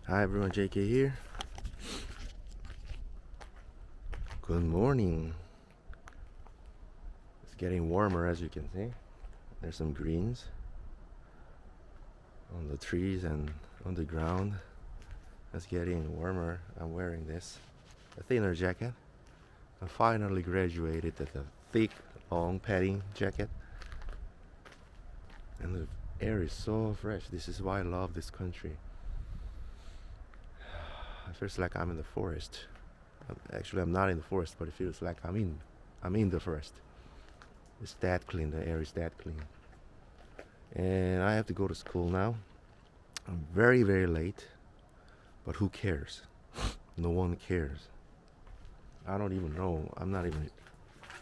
Hi everyone, JK here. Good morning. It's getting warmer as you can see. There's some greens on the trees and on the ground. It's getting warmer. I'm wearing this, a thinner jacket. I finally graduated at a thick, long padding jacket. And the air is so fresh. This is why I love this country. It feels like I'm in the forest. Actually, I'm not in the forest, but it feels like I'm in the forest. It's that clean. The air is that clean. And I have to go to school now. I'm very, very late. But who cares? No one cares. I don't even know. I'm not even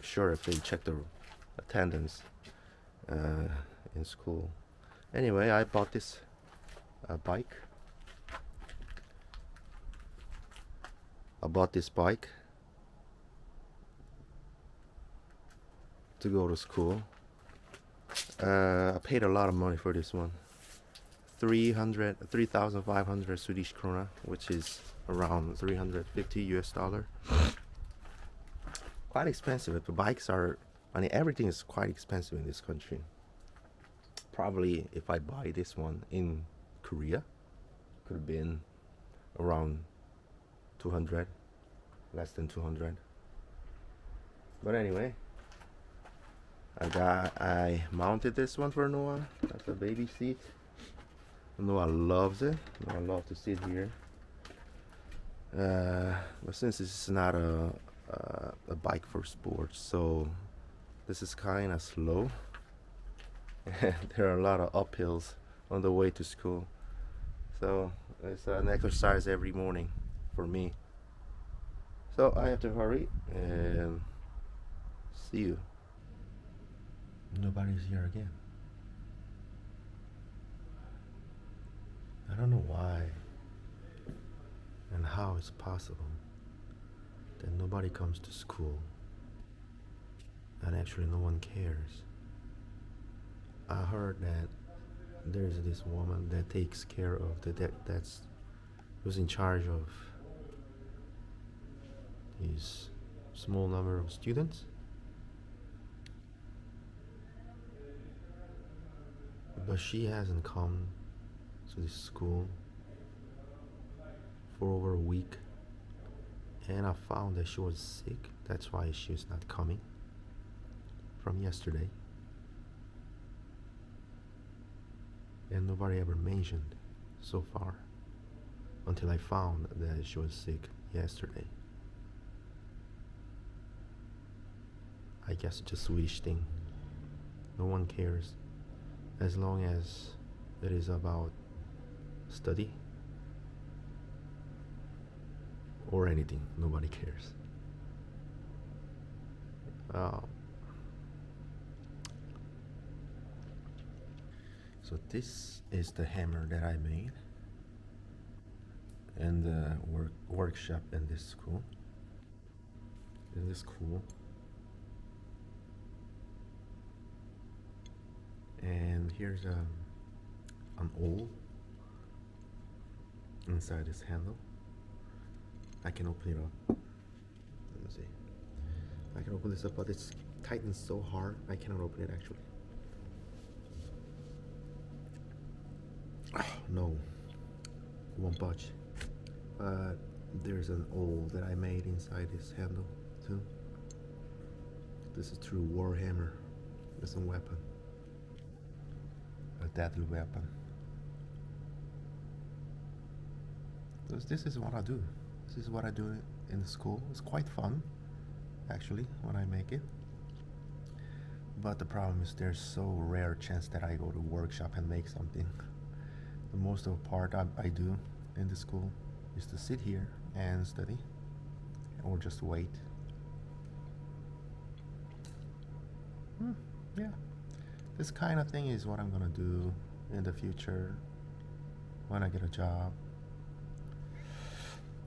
sure if they check the attendance in school. Anyway, I bought this bike. I bought this bike to go to school. I paid a lot of money for this one. 3,500 Swedish krona, which is around 350 US dollar. Quite expensive. The bikes are, everything is quite expensive in this country. Probably if I buy this one in Korea, could have been around 200, less than 200. But anyway, I mounted this one for Noah. That's a baby seat. Noah loves it. Noah loves to sit here. But since this is not a bike for sports, so this is kind of slow. And there are a lot of uphills on the way to school. So it's an exercise every morning for me. So I have to hurry and see you. Nobody's here again. I don't know why and how it's possible that nobody comes to school and actually no one cares. I heard that there's this woman that takes care of that's who's in charge of these small number of students. But she hasn't come to this school for over a week. And I found that she was sick. That's why she's not coming from yesterday. And nobody ever mentioned so far until I found that she was sick yesterday. I guess it's a Swedish thing. No one cares as long as it is about study or anything. Nobody cares. So this is the hammer that I made in the workshop in this school. Isn't this cool? And here's an awl inside this handle. I can open it up. Let me see. I can open this up, but it's tightened so hard I cannot open it actually. Oh, no, it won't budge. But there's an awl that I made inside this handle too. This is true warhammer. It's a weapon. A deadly weapon. This is what I do. This is what I do in the school. It's quite fun, actually, when I make it. But the problem is there's so rare chance that I go to workshop and make something. The most of the part I do in the school is to sit here and study, or just wait. Yeah. This kind of thing is what I'm gonna do in the future when I get a job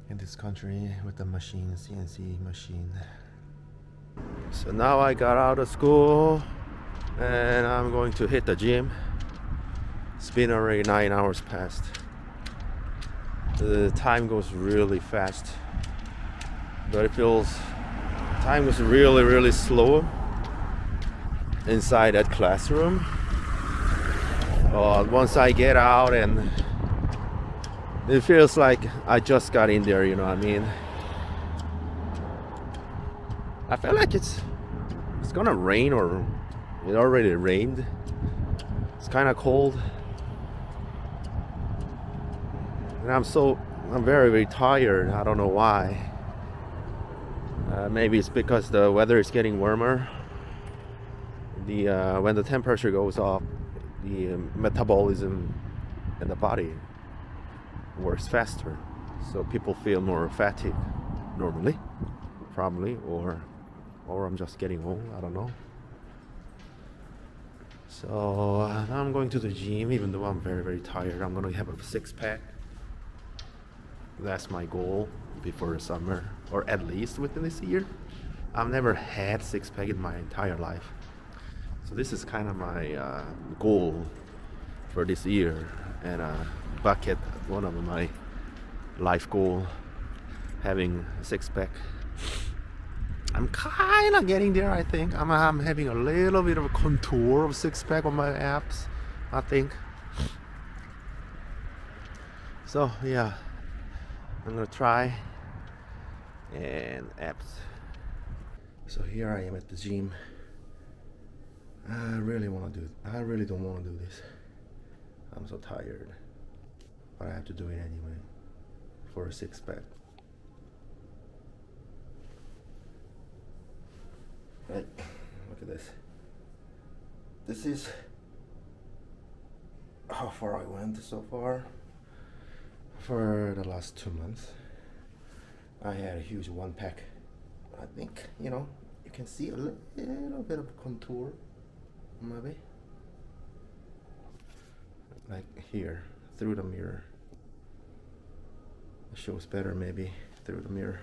in this country with the machine, CNC machine. So now I got out of school and I'm going to hit the gym. It's been already 9 hours past. the time goes really fast, but it feels time was really, really slow inside that classroom. Once I get out, and it feels like I just got in there, you know what I mean? I feel like it's gonna rain, or it already rained. It's kind of cold, and I'm very, very tired. I don't know why. Maybe it's because the weather is getting warmer. When the temperature goes up, the metabolism in the body works faster, so people feel more fatigue normally, probably, or I'm just getting old. I don't know. So now I'm going to the gym, even though I'm very, very tired. I'm gonna have a six-pack. That's my goal before the summer, or at least within this year. I've never had six-pack in my entire life, so this is kind of my goal for this year, and bucket one of my life goal, having a six-pack. I'm kind of getting there. I think I'm having a little bit of a contour of six-pack on my abs, I think. So yeah, I'm gonna try and abs. So here I am at the gym. I really don't want to do this. I'm so tired, but I have to do it anyway for a six-pack. Right, look at this. This is how far I went so far. For the last 2 months, I had a huge one-pack. I think, you can see a little bit of contour, maybe. Like here, through the mirror. It shows better maybe through the mirror.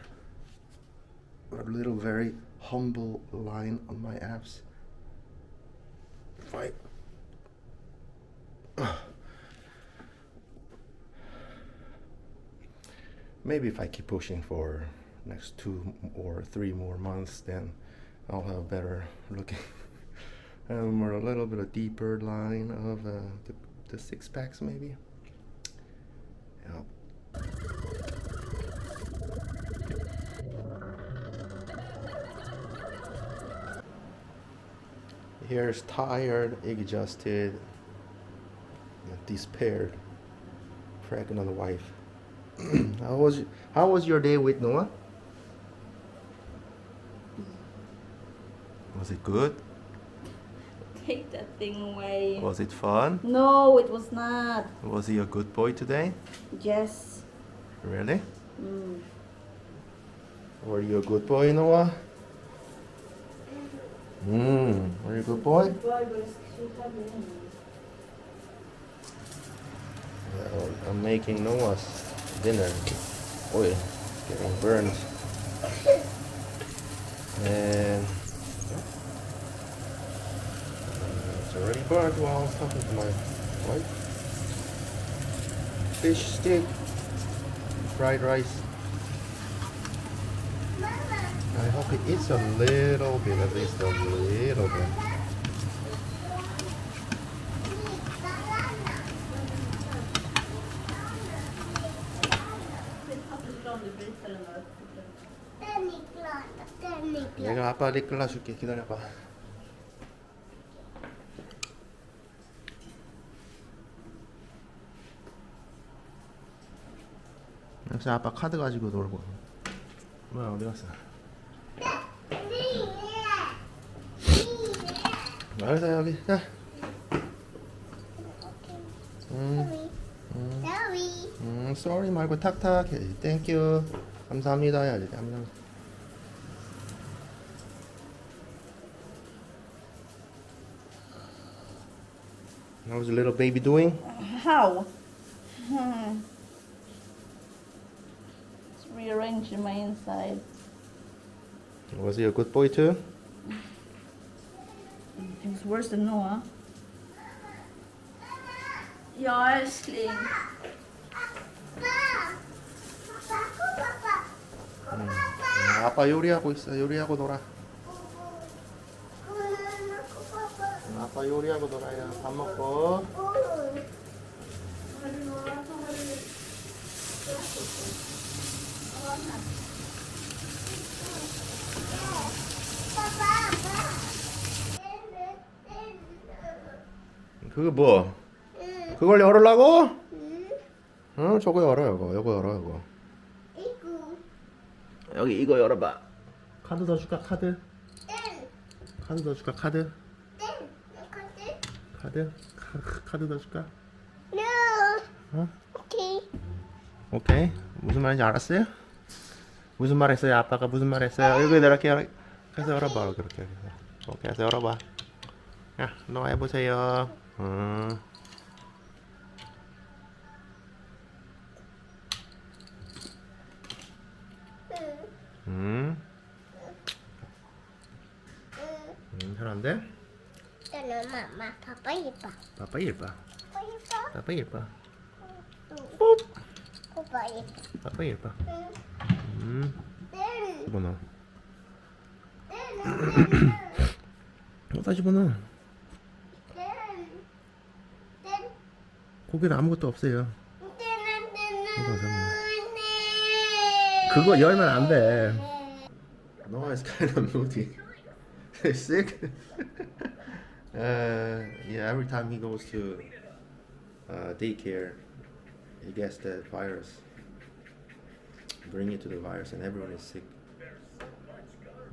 A little very humble line on my abs. Right. Maybe if I keep pushing for next 2 or 3 more months, then I'll have a better looking or a little bit of deeper line of the six-packs maybe. Yeah. Here's tired, exhausted, despaired, pregnant wife. How was your day with Noah? Was it good? Take that thing away. Was it fun? No, it was not. Was he a good boy today? Yes. Really? Mm. Were you a good boy, Noah? Were you a good boy? Well, I'm making Noah's dinner. Oil getting burned. And it's already burnt while I was talking to my wife. Fish stick, fried rice. I hope it eats a little bit, at least a little bit. 내가 아빠 립 골라줄게. 기다려봐. 역시 아빠 카드 가지고 놀고. 뭐야, 어디 갔어? 알겠어, 여기. 자. sorry 말고 탁탁 해야지. thank you. 감사합니다 해야지. 감사합니다. How's the little baby doing? How? It's rearranging my inside. Was he a good boy too? It's worse than Noah. Ja, älskling. 아빠 요리하고 있어. 요리하고 놀아. 아빠 요리하고 놀아요. 밥 먹고. 그거 뭐? 그걸 열으려고? 응, 저거 열어, 이거 열어, 이거. 여기 이거 열어봐. 카드 넣어줄까, 카드? 카드 넣어줄까, 카드? 카드? 카드 넣어줄까? 어? 오케이. 무슨 말인지 알았어요? 무슨 말 했어요? 아빠가 무슨 말 했어요? 여기 이렇게 해서 열어봐, 그렇게 해서. 오케이, 해서 열어봐. 야, 너 해보세요. 잘한데? 저는 mamma, pappa gillar. Pappa gillar. Pappa gillar. Pappa gillar. Pappa gillar. Pappa gillar. Den. 집어넣어. Den. 어디다 집어넣어? Den. 고기는 아무것도 없어요. Den. 그거 열면 안 돼. Noah is kind of moody. He's sick. Yeah, every time he goes to daycare, he gets that virus. Bring it to the virus, and everyone is sick.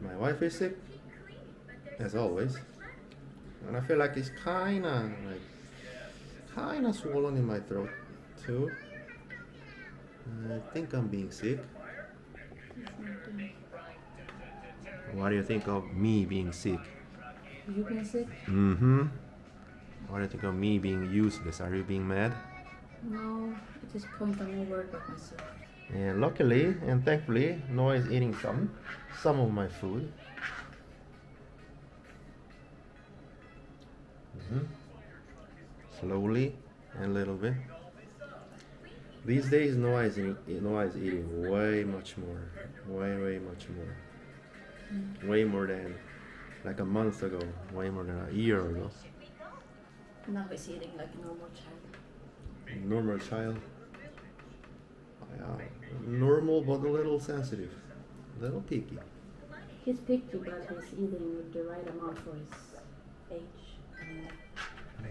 My wife is sick, as always, and I feel like it's kinda swollen in my throat too. I think I'm being sick. What do you think of me being sick? You been sick? Mm-hmm. What do you think of me being useless? Are you being mad? No, at this point I'm more worried about myself. And luckily and thankfully, Noah is eating some of my food. Slowly and a little bit. These days, Noah is eating way much more, way much more, way more than like a month ago, way more than a year ago. Now he's eating like a normal child. Normal child. Normal but a little sensitive, a little picky. He's picky, but he's eating with the right amount for his age.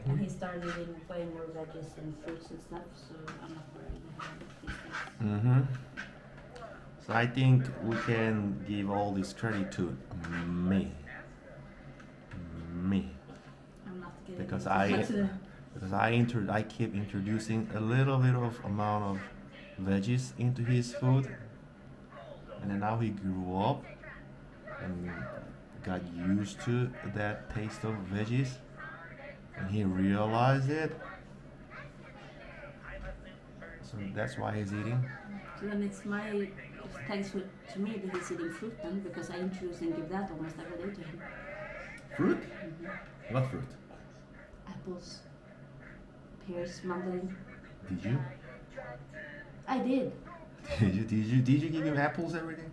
And he started eating way more veggies and fruits and stuff, so I'm not worried about these things. Mm-hmm. So I think we can give all this credit to me. I'm not getting Because into I keep introducing a little bit of amount of veggies into his food, and then now he grew up and got used to that taste of veggies, and he realized it. So that's why he's eating. So then it's thanks to me that he's eating fruit then, because I introduce and give that almost every day to him. Fruit? Mm-hmm. What fruit? Apples, pears, mandarin. Did you? I did. Did you give him apples every day?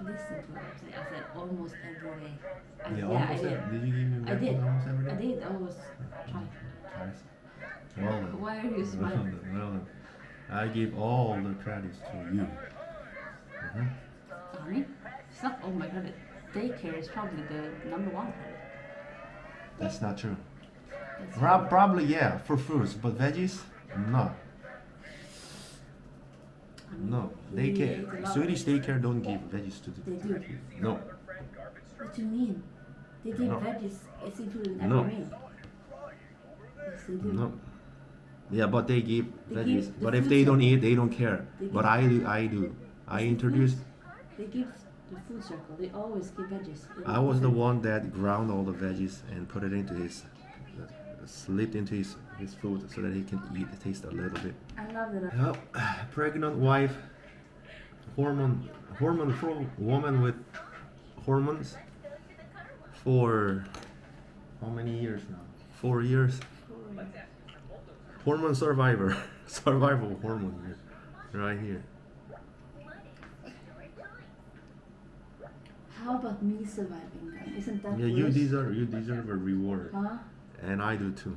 Listen to what I'm saying. I said almost every day. I Almost did. Did you give him I apples did. almost every day? I did. I always try. Nice. Well done. Why are you smiling? Well done. I give all the credits to you. Honey, it's not all my credit. Daycare is probably the number one credit. That's not true. That's Probably yeah, for fruits, but veggies, no. I mean, No. he ate a Daycare, lot Swedish of- daycare don't give veggies to the They do. kids. No. What do you mean? They give No. veggies. It's included in every No. meal. Yes, they do. No. Yeah, but they give They veggies. give the But if food they don't circle. eat, they don't care. They But give- I do. I do. I It's the introduced. They give the food circle. They always give veggies. They I don't was give the them- one that ground all the veggies and put it into slipped into his food so that he can eat, taste a little bit. I love that. Yep. Pregnant wife, hormone woman with hormones for how many years now? 4 years. Hormone survivor, survival hormone here, right here. how about me surviving? Isn't that Yeah, you worse? deserve a reward, Huh? and I do too.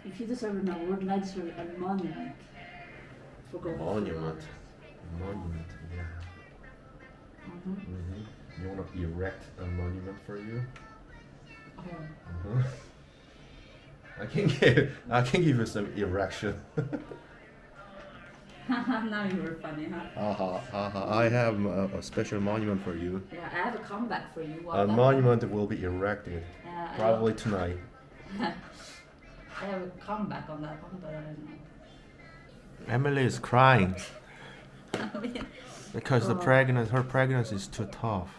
If you deserve an award, then I deserve a monument for going through all Monument, this. monument. Yeah. You want to erect a monument for you? Oh. I can give you some erection. Now you were funny, huh? I have a special monument for you. Yeah, I have a comeback for you. A monument will be erected probably tonight. I have a comeback on that one, but I don't know. Emily is crying because her pregnancy is too tough.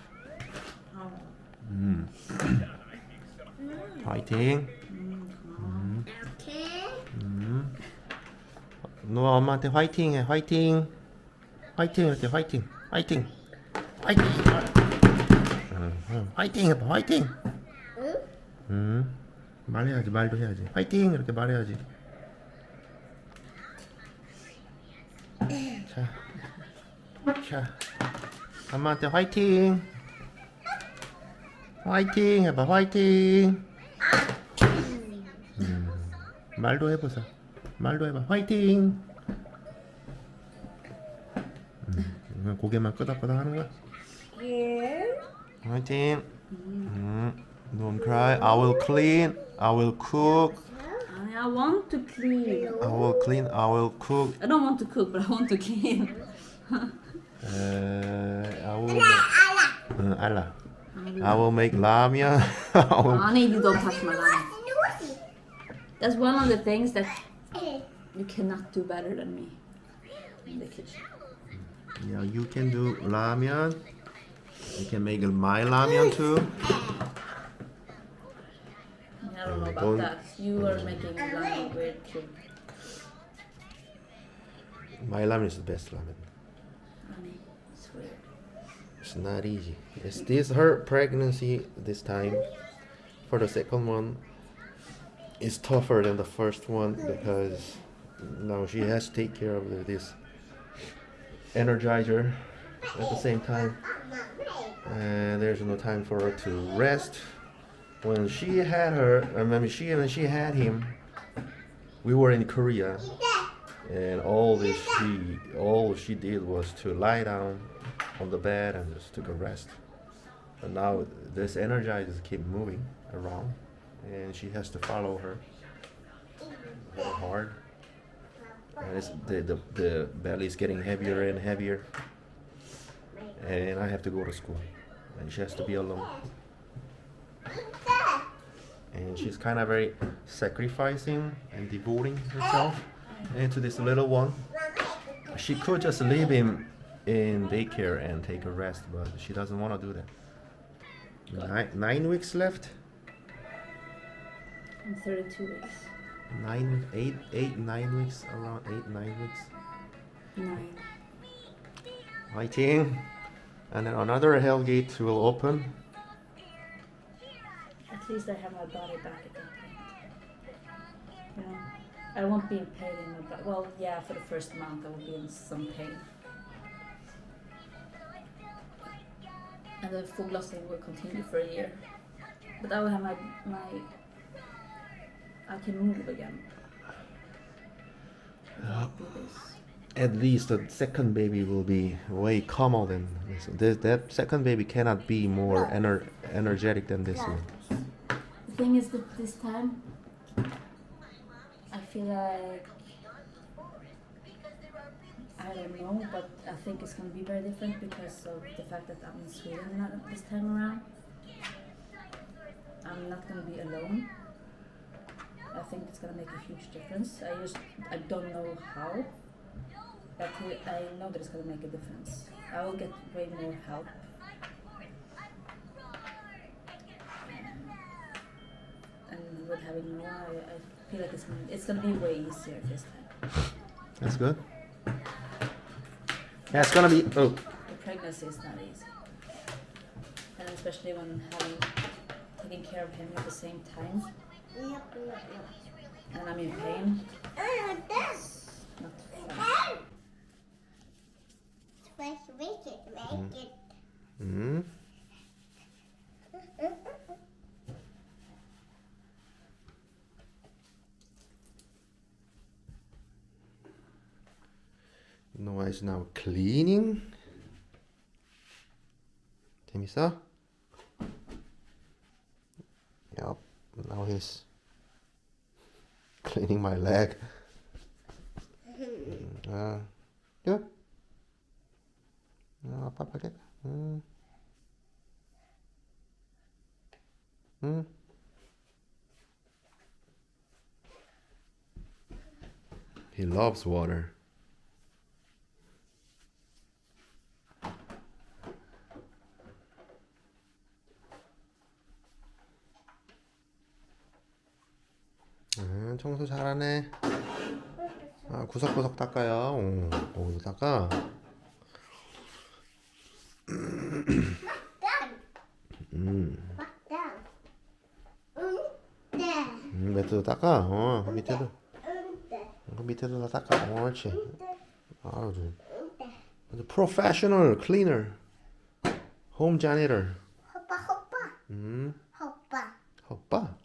화이팅. Okay. 너 엄마한테 화이팅 해. 화이팅. 화이팅 이렇게 화이팅. 화이팅. 화이팅. 화이팅 해봐. 화이팅. 말해야지. 말도 해야지. 화이팅 이렇게 말해야지. 자. 엄마한테 화이팅. 화이팅 해봐. 화이팅. 말도 해보자. 말도 해봐. 화이팅. 고개만 끄덕끄덕 하는 거야. 화이팅. Don't cry. I will clean. I will cook. I want to clean. I will clean. I will cook. I don't want to cook, but I want to clean. I will. Allah. I will make ramen. Honey, you don't touch my lamb. That's one of the things that you cannot do better than me in the kitchen. Yeah, you can do ramen. You can make my ramen too. I don't know about Don't- that. You are making ramen weird too. My ramen is the best ramen. Honey, it's weird. It's not easy. It's this her pregnancy this time. For the second one, it's tougher than the first one because now she has to take care of this energizer at the same time, and there's no time for her to rest. When she had when she had him, we were in Korea, and all she did was to lie down on the bed and just took a rest. But now this energizer keep moving around, and she has to follow her very hard. And it's, the belly is getting heavier and heavier, and I have to go to school, and she has to be alone. And she's kind of very sacrificing and devoting herself into this little one. She could just leave him in daycare and take a rest, but she doesn't want to do that. 9 weeks left. I'm 32 weeks. 9 weeks, around 8-9 weeks. 9. Waiting, and then another hell gate will open. At least I have my body back at that point. You know, I won't be in pain in my body. Well, yeah, for the first month I will be in some pain. And the foglossing will continue for a year. But I will have my I can move again. Do this. At least the second baby will be way calmer than this. That second baby cannot be more energetic than this one. The thing is that this time I feel like I don't know, but I think it's gonna be very different because of the fact that I'm in Sweden this time around. I'm not gonna be alone. I think it's gonna make a huge difference. I don't know how, but I know that it's gonna make a difference. I will get way more help. And with having Noah, I feel like it's gonna be way easier this time. That's good. Yeah, it's gonna be. Oh, The pregnancy is not easy, and especially when taking care of him at the same time, and I'm in pain. It's not fun. Spicy. it. Hmm? Noah is now cleaning. 재밌어? Yup. Now he's cleaning my leg. Yeah. Papa get. He loves water. 청소 잘하네. 아, 구석구석 닦아요. 오, 이거 닦아. 막장. 네. 매트도 닦아. 그 밑에도. 네. 그 밑에도 다 닦아. 옳지. 아주. Professional cleaner. Home janitor. 호빠. 호빠. 오빠.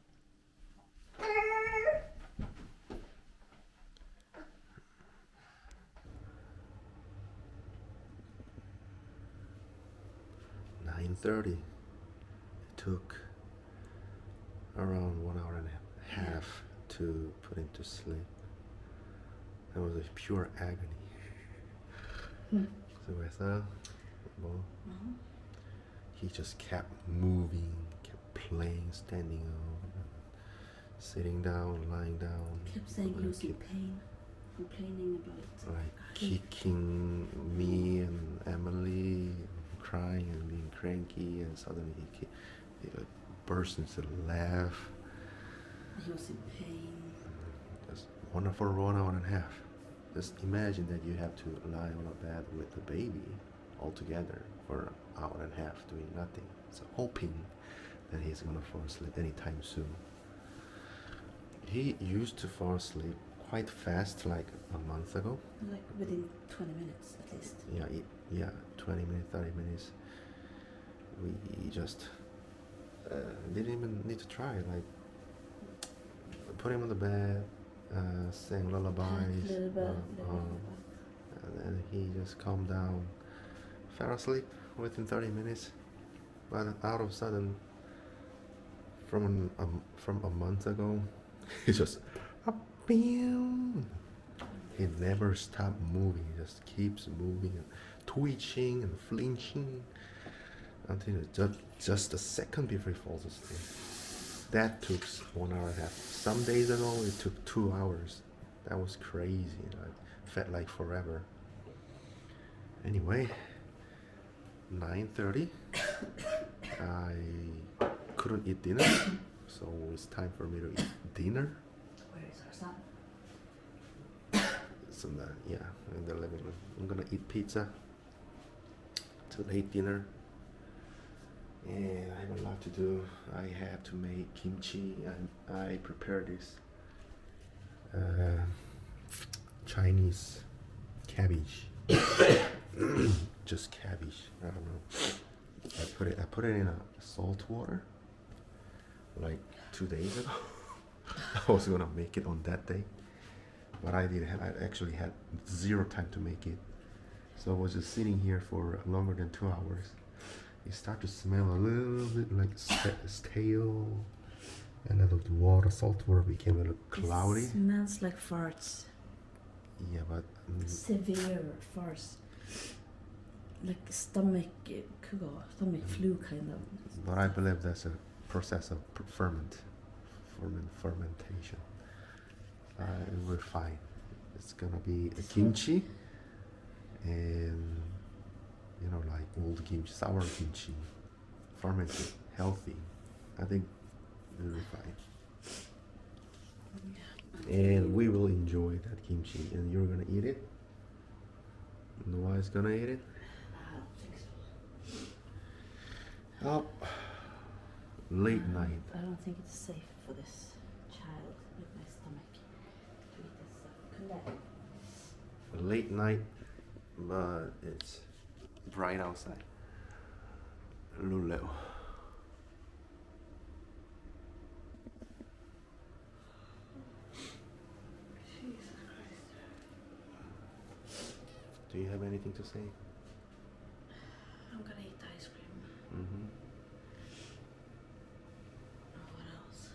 $9:30. It took around 1 hour and a half to put him to sleep. That was a pure agony. 수고했어. 뭐? He just kept moving, kept playing, standing up, sitting down, lying down. Kept saying he was in pain, complaining about Like kicking me and Emmelie, crying and being cranky, and suddenly he like burst into laugh. he was in pain. Just wonderful 1 hour and a half. Just imagine that you have to lie on a bed with the baby all together for an hour and a half doing nothing. So hoping that he's gonna fall asleep anytime soon. He used to fall asleep quite fast, like a month ago. Like within 20 minutes at least. Yeah, 20 minutes, 30 minutes. We just didn't even need to try. Like, put him on the bed, sing lullabies, Little bit. and then he just calmed down, fell asleep within 30 minutes. But out of sudden, from a month ago, he just he never stopped moving. He just keeps moving and twitching and flinching until just a second before he falls asleep. That took 1 hour and a half. Some days ago, it took 2 hours. That was crazy. It felt like forever. Anyway, 9:30. I couldn't eat dinner, so it's time for me to eat dinner. Where is our son? So in the living room. I'm gonna eat pizza. It's a late dinner. And I have a lot to do. I have to make kimchi, and I prepared this Chinese cabbage. Just cabbage. I don't know. I put it in a salt water like 2 days ago. I was gonna make it on that day, but I actually had zero time to make it. So I was just sitting here for longer than 2 hours. It started to smell a little bit like stale, and the salt water became a little cloudy. It smells like farts. Yeah, but Severe farts. Like stomach flu kind of. but I believe that's a process of fermentation. We're fine. It's gonna be a kimchi, and like old kimchi, sour kimchi, fermented, healthy. I think we'll be fine. And we will enjoy that kimchi, and you're gonna eat it. Noah is gonna eat it. I don't think so. Oh, late night. I don't think it's safe for this child with my stomach to eat this stuff. Come back. Late night, but it's bright outside. Luleo. Jesus Christ. Do you have anything to say? I'm gonna eat ice cream. Mm-hmm. What else?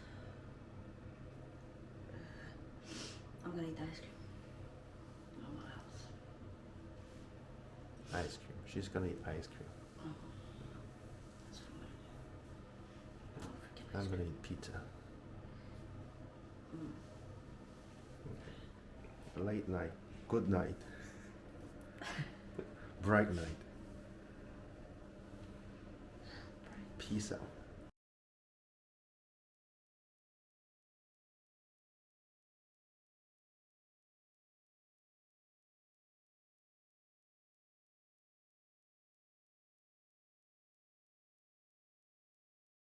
I'm gonna eat ice cream. What else? Ice cream. She's gonna eat ice cream. That's fine. Oh, freaking I'm ice gonna cream. eat pizza. Mm. Late night. Good night. Bright night. Peace out.